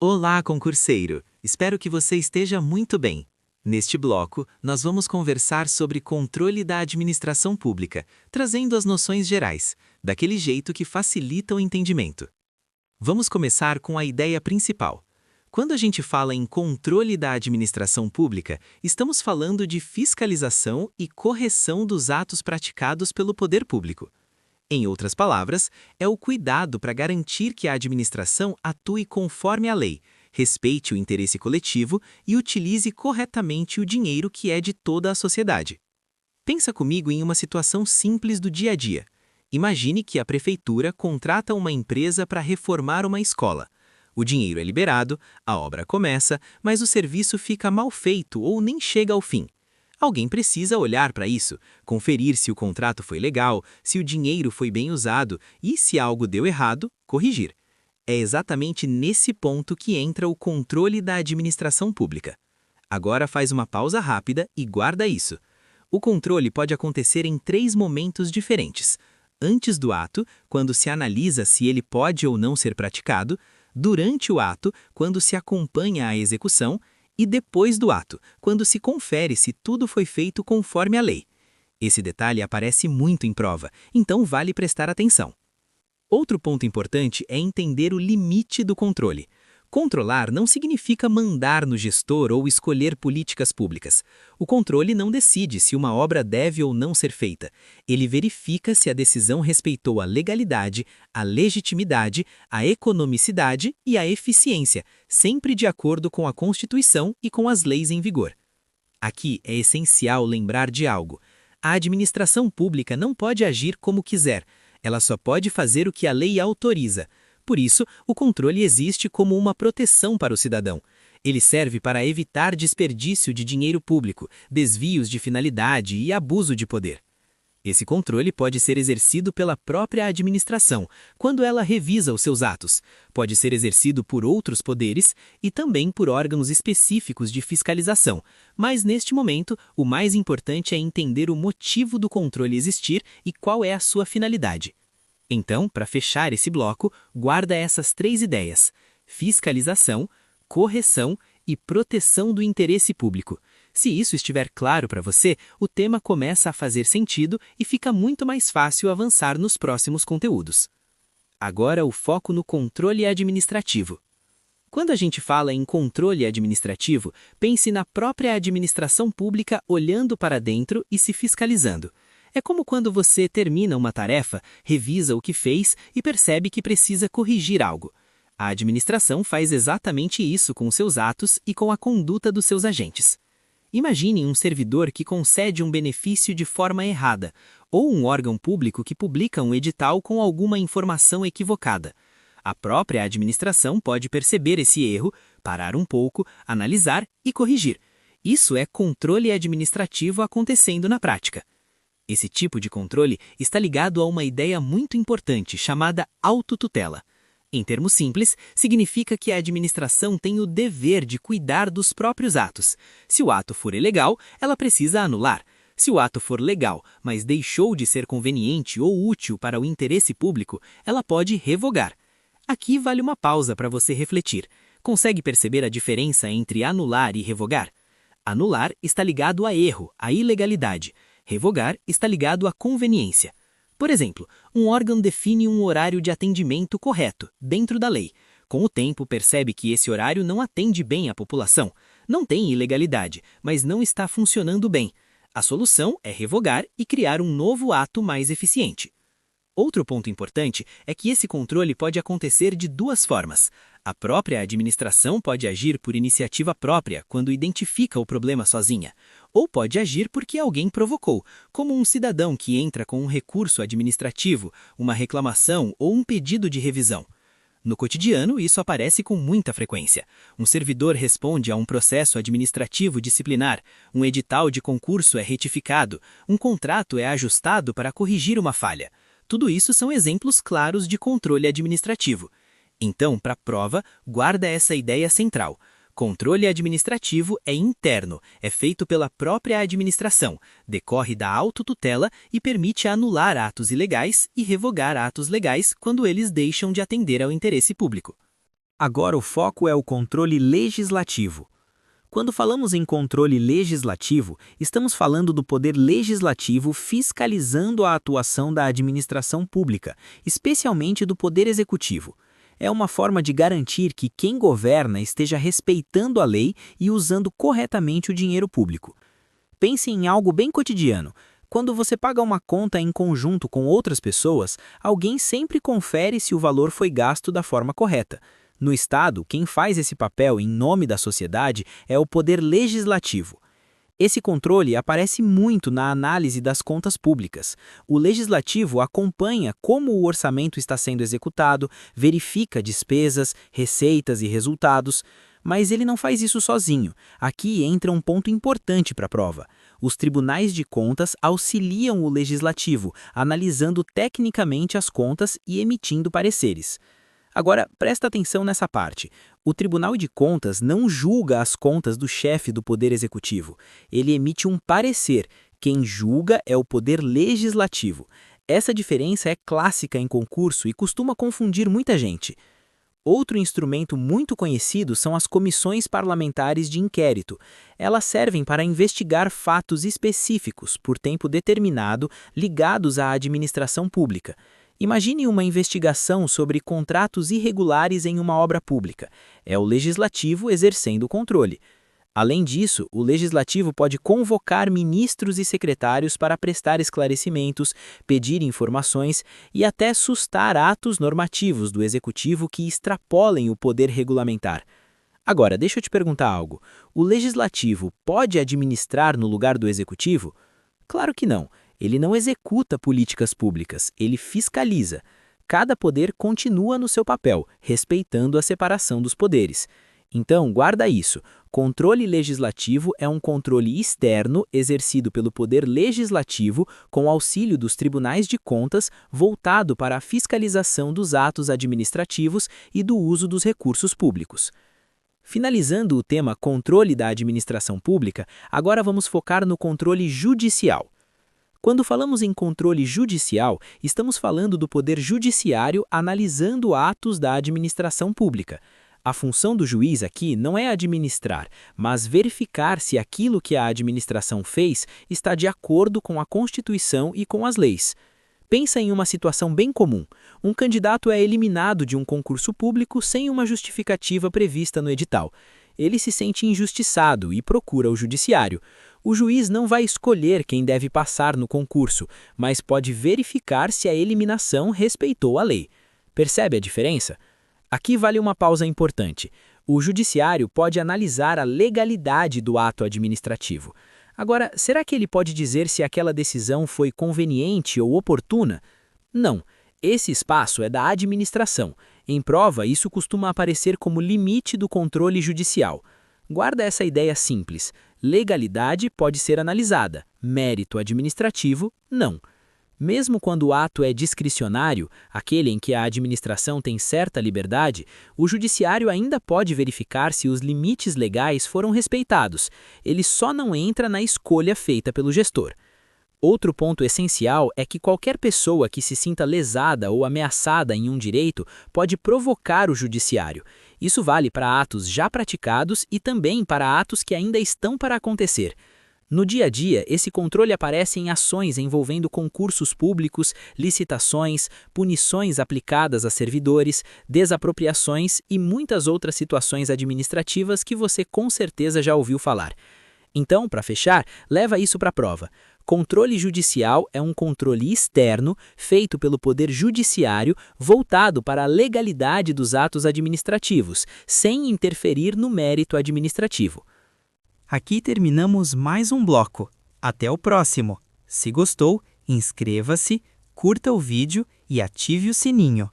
Olá, concurseiro! Espero que você esteja muito bem. Neste bloco, nós vamos conversar sobre controle da administração pública, trazendo as noções gerais, daquele jeito que facilita o entendimento. Vamos começar com a ideia principal. Quando a gente fala em controle da administração pública, estamos falando de fiscalização e correção dos atos praticados pelo poder público. Em outras palavras, é o cuidado para garantir que a administração atue conforme a lei, respeite o interesse coletivo e utilize corretamente o dinheiro que é de toda a sociedade. Pensa comigo em uma situação simples do dia a dia. Imagine que a prefeitura contrata uma empresa para reformar uma escola. O dinheiro é liberado, a obra começa, mas o serviço fica mal feito ou nem chega ao fim. Alguém precisa olhar para isso, conferir se o contrato foi legal, se o dinheiro foi bem usado e, se algo deu errado, corrigir. É exatamente nesse ponto que entra o controle da administração pública. Agora faz uma pausa rápida e guarda isso. O controle pode acontecer em 3 momentos diferentes. Antes do ato, quando se analisa se ele pode ou não ser praticado, durante o ato, quando se acompanha a execução, e depois do ato, quando se confere se tudo foi feito conforme a lei. Esse detalhe aparece muito em prova, então vale prestar atenção. Outro ponto importante é entender o limite do controle. Controlar não significa mandar no gestor ou escolher políticas públicas. O controle não decide se uma obra deve ou não ser feita. Ele verifica se a decisão respeitou a legalidade, a legitimidade, a economicidade e a eficiência, sempre de acordo com a Constituição e com as leis em vigor. Aqui é essencial lembrar de algo. A administração pública não pode agir como quiser. Ela só pode fazer o que a lei autoriza. Por isso, o controle existe como uma proteção para o cidadão. Ele serve para evitar desperdício de dinheiro público, desvios de finalidade e abuso de poder. Esse controle pode ser exercido pela própria administração, quando ela revisa os seus atos. Pode ser exercido por outros poderes e também por órgãos específicos de fiscalização. Mas, neste momento, o mais importante é entender o motivo do controle existir e qual é a sua finalidade. Então, para fechar esse bloco, guarda essas 3 ideias: fiscalização, correção e proteção do interesse público. Se isso estiver claro para você, o tema começa a fazer sentido e fica muito mais fácil avançar nos próximos conteúdos. Agora, o foco no controle administrativo. Quando a gente fala em controle administrativo, pense na própria administração pública olhando para dentro e se fiscalizando. É como quando você termina uma tarefa, revisa o que fez e percebe que precisa corrigir algo. A administração faz exatamente isso com seus atos e com a conduta dos seus agentes. Imagine um servidor que concede um benefício de forma errada, ou um órgão público que publica um edital com alguma informação equivocada. A própria administração pode perceber esse erro, parar um pouco, analisar e corrigir. Isso é controle administrativo acontecendo na prática. Esse tipo de controle está ligado a uma ideia muito importante chamada autotutela. Em termos simples, significa que a administração tem o dever de cuidar dos próprios atos. Se o ato for ilegal, ela precisa anular. Se o ato for legal, mas deixou de ser conveniente ou útil para o interesse público, ela pode revogar. Aqui vale uma pausa para você refletir. Consegue perceber a diferença entre anular e revogar? Anular está ligado a erro, a ilegalidade. Revogar está ligado à conveniência. Por exemplo, um órgão define um horário de atendimento correto, dentro da lei. Com o tempo, percebe que esse horário não atende bem à população. Não tem ilegalidade, mas não está funcionando bem. A solução é revogar e criar um novo ato mais eficiente. Outro ponto importante é que esse controle pode acontecer de 2 formas. A própria administração pode agir por iniciativa própria quando identifica o problema sozinha, ou pode agir porque alguém provocou, como um cidadão que entra com um recurso administrativo, uma reclamação ou um pedido de revisão. No cotidiano, isso aparece com muita frequência. Um servidor responde a um processo administrativo disciplinar, um edital de concurso é retificado, um contrato é ajustado para corrigir uma falha. Tudo isso são exemplos claros de controle administrativo. Então, para a prova, guarda essa ideia central. Controle administrativo é interno, é feito pela própria administração, decorre da autotutela e permite anular atos ilegais e revogar atos legais quando eles deixam de atender ao interesse público. Agora o foco é o controle legislativo. Quando falamos em controle legislativo, estamos falando do poder legislativo fiscalizando a atuação da administração pública, especialmente do poder executivo. É uma forma de garantir que quem governa esteja respeitando a lei e usando corretamente o dinheiro público. Pense em algo bem cotidiano. Quando você paga uma conta em conjunto com outras pessoas, alguém sempre confere se o valor foi gasto da forma correta. No Estado, quem faz esse papel em nome da sociedade é o poder legislativo. Esse controle aparece muito na análise das contas públicas. O legislativo acompanha como o orçamento está sendo executado, verifica despesas, receitas e resultados, mas ele não faz isso sozinho. Aqui entra um ponto importante para a prova. Os tribunais de contas auxiliam o legislativo, analisando tecnicamente as contas e emitindo pareceres. Agora, presta atenção nessa parte. O Tribunal de Contas não julga as contas do chefe do Poder Executivo. Ele emite um parecer. Quem julga é o Poder Legislativo. Essa diferença é clássica em concurso e costuma confundir muita gente. Outro instrumento muito conhecido são as comissões parlamentares de inquérito. Elas servem para investigar fatos específicos, por tempo determinado, ligados à administração pública. Imagine uma investigação sobre contratos irregulares em uma obra pública. É o legislativo exercendo o controle. Além disso, o legislativo pode convocar ministros e secretários para prestar esclarecimentos, pedir informações e até sustar atos normativos do executivo que extrapolem o poder regulamentar. Agora, deixa eu te perguntar algo. O legislativo pode administrar no lugar do executivo? Claro que não. Ele não executa políticas públicas, ele fiscaliza. Cada poder continua no seu papel, respeitando a separação dos poderes. Então, guarda isso. Controle legislativo é um controle externo exercido pelo Poder Legislativo com auxílio dos tribunais de contas voltado para a fiscalização dos atos administrativos e do uso dos recursos públicos. Finalizando o tema controle da administração pública, agora vamos focar no controle judicial. Quando falamos em controle judicial, estamos falando do poder judiciário analisando atos da administração pública. A função do juiz aqui não é administrar, mas verificar se aquilo que a administração fez está de acordo com a Constituição e com as leis. Pensa em uma situação bem comum. Um candidato é eliminado de um concurso público sem uma justificativa prevista no edital. Ele se sente injustiçado e procura o judiciário. O juiz não vai escolher quem deve passar no concurso, mas pode verificar se a eliminação respeitou a lei. Percebe a diferença? Aqui vale uma pausa importante. O judiciário pode analisar a legalidade do ato administrativo. Agora, será que ele pode dizer se aquela decisão foi conveniente ou oportuna? Não. Esse espaço é da administração. Em prova, isso costuma aparecer como limite do controle judicial. Guarda essa ideia simples. Legalidade pode ser analisada, mérito administrativo, não. Mesmo quando o ato é discricionário, aquele em que a administração tem certa liberdade, o judiciário ainda pode verificar se os limites legais foram respeitados. Ele só não entra na escolha feita pelo gestor. Outro ponto essencial é que qualquer pessoa que se sinta lesada ou ameaçada em um direito pode provocar o judiciário. Isso vale para atos já praticados e também para atos que ainda estão para acontecer. No dia a dia, esse controle aparece em ações envolvendo concursos públicos, licitações, punições aplicadas a servidores, desapropriações e muitas outras situações administrativas que você com certeza já ouviu falar. Então, para fechar, leva isso para a prova. Controle judicial é um controle externo feito pelo Poder Judiciário voltado para a legalidade dos atos administrativos, sem interferir no mérito administrativo. Aqui terminamos mais um bloco. Até o próximo. Se gostou, inscreva-se, curta o vídeo e ative o sininho.